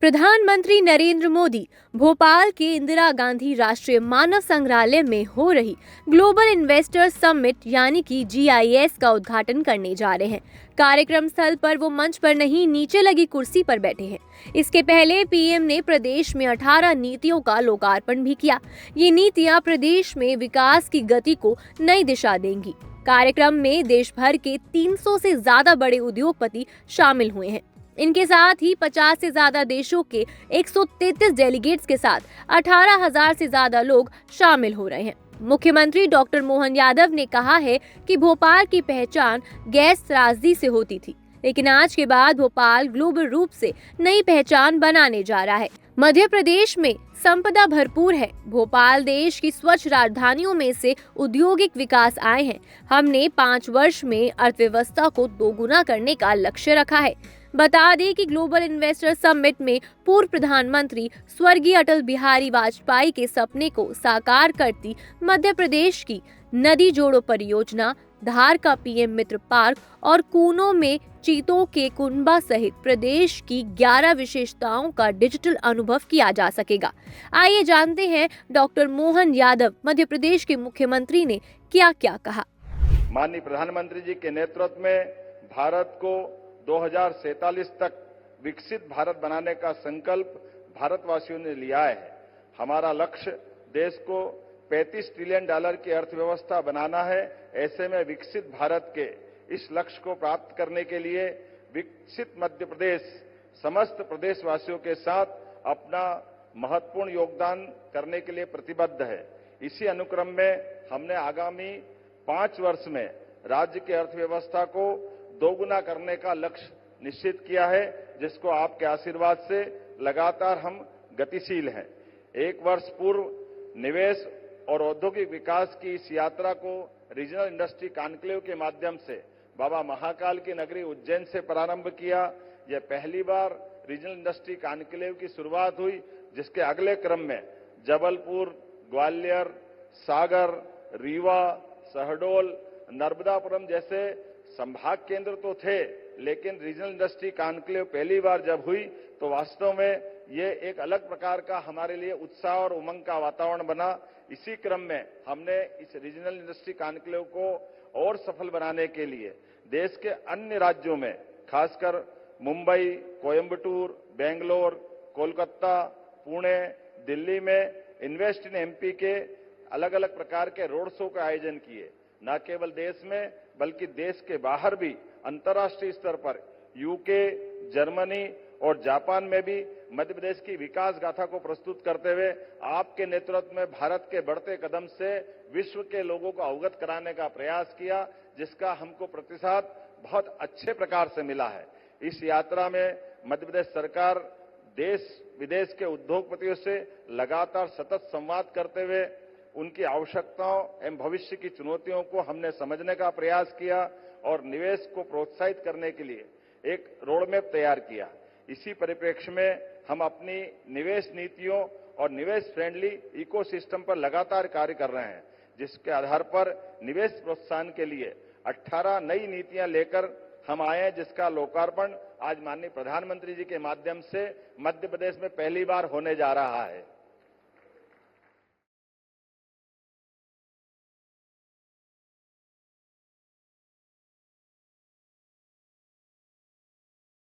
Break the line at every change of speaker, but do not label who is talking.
प्रधानमंत्री नरेंद्र मोदी भोपाल के इंदिरा गांधी राष्ट्रीय मानव संग्रहालय में हो रही ग्लोबल इन्वेस्टर समिट यानी कि GIS का उद्घाटन करने जा रहे हैं। कार्यक्रम स्थल पर वो मंच पर नहीं, नीचे लगी कुर्सी पर बैठे हैं। इसके पहले पीएम ने प्रदेश में 18 नीतियों का लोकार्पण भी किया। ये नीतियां प्रदेश में विकास की गति को नई दिशा देंगी। कार्यक्रम में देश भर के 300 से ज्यादा बड़े उद्योगपति शामिल हुए हैं। इनके साथ ही 50 से ज्यादा देशों के 133 डेलीगेट्स के साथ 18,000 से ज्यादा लोग शामिल हो रहे हैं। मुख्यमंत्री डॉक्टर मोहन यादव ने कहा है कि भोपाल की पहचान गैस त्रासदी से होती थी, लेकिन आज के बाद भोपाल ग्लोबल रूप से नई पहचान बनाने जा रहा है। मध्य प्रदेश में संपदा भरपूर है। भोपाल देश की स्वच्छ राजधानियों में से औद्योगिक विकास आए हैं। हमने 5 वर्ष में अर्थव्यवस्था को दोगुना करने का लक्ष्य रखा है। बता दें कि ग्लोबल इन्वेस्टर समिट में पूर्व प्रधानमंत्री स्वर्गीय अटल बिहारी वाजपेयी के सपने को साकार करती मध्य प्रदेश की नदी जोड़ो परियोजना, धार का पीएम मित्र पार्क और कूनो में चीतों के कुनबा सहित प्रदेश की 11 विशेषताओं का डिजिटल अनुभव किया जा सकेगा। आइए जानते हैं डॉक्टर मोहन यादव मध्य प्रदेश के मुख्यमंत्री ने क्या क्या कहा।
माननीय प्रधानमंत्री जी के नेतृत्व में भारत को 2047 तक विकसित भारत बनाने का संकल्प भारतवासियों ने लिया है। हमारा लक्ष्य देश को $35 ट्रिलियन की अर्थव्यवस्था बनाना है। ऐसे में विकसित भारत के इस लक्ष्य को प्राप्त करने के लिए विकसित मध्य प्रदेश समस्त प्रदेशवासियों के साथ अपना महत्वपूर्ण योगदान करने के लिए प्रतिबद्ध है। इसी अनुक्रम में हमने आगामी 5 वर्ष में राज्य की अर्थव्यवस्था को दोगुना करने का लक्ष्य निश्चित किया है, जिसको आपके आशीर्वाद से लगातार हम गतिशील हैं। 1 वर्ष पूर्व निवेश और औद्योगिक विकास की इस यात्रा को रीजनल इंडस्ट्री कॉन्क्लेव के माध्यम से बाबा महाकाल की नगरी उज्जैन से प्रारंभ किया। यह पहली बार रीजनल इंडस्ट्री कॉन्क्लेव की शुरुआत हुई, जिसके अगले क्रम में जबलपुर, ग्वालियर, सागर, रीवा, शहडोल, नर्मदापुरम जैसे संभाग केंद्र तो थे, लेकिन रीजनल इंडस्ट्री कॉन्क्लेव पहली बार जब हुई तो वास्तव में ये एक अलग प्रकार का हमारे लिए उत्साह और उमंग का वातावरण बना। इसी क्रम में हमने इस रीजनल इंडस्ट्री कॉन्क्लेव को और सफल बनाने के लिए देश के अन्य राज्यों में, खासकर मुंबई, कोयंबटूर, बेंगलोर, कोलकाता, पुणे, दिल्ली में इन्वेस्ट इन एमपी के अलग अलग प्रकार के रोड शो का आयोजन किए। न केवल देश में बल्कि देश के बाहर भी अंतर्राष्ट्रीय स्तर पर यूके, जर्मनी और जापान में भी मध्य प्रदेश की विकास गाथा को प्रस्तुत करते हुए आपके नेतृत्व में भारत के बढ़ते कदम से विश्व के लोगों को अवगत कराने का प्रयास किया, जिसका हमको प्रतिसाद बहुत अच्छे प्रकार से मिला है। इस यात्रा में मध्य प्रदेश सरकार देश विदेश के उद्योगपतियों से लगातार सतत संवाद करते हुए उनकी आवश्यकताओं एवं भविष्य की चुनौतियों को हमने समझने का प्रयास किया और निवेश को प्रोत्साहित करने के लिए एक रोडमैप तैयार किया। इसी परिप्रेक्ष्य में हम अपनी निवेश नीतियों और निवेश फ्रेंडली इकोसिस्टम पर लगातार कार्य कर रहे हैं, जिसके आधार पर निवेश प्रोत्साहन के लिए 18 नई नीतियां लेकर हम आए हैं, जिसका लोकार्पण आज माननीय प्रधानमंत्री जी के माध्यम से मध्य प्रदेश में पहली बार होने जा रहा है।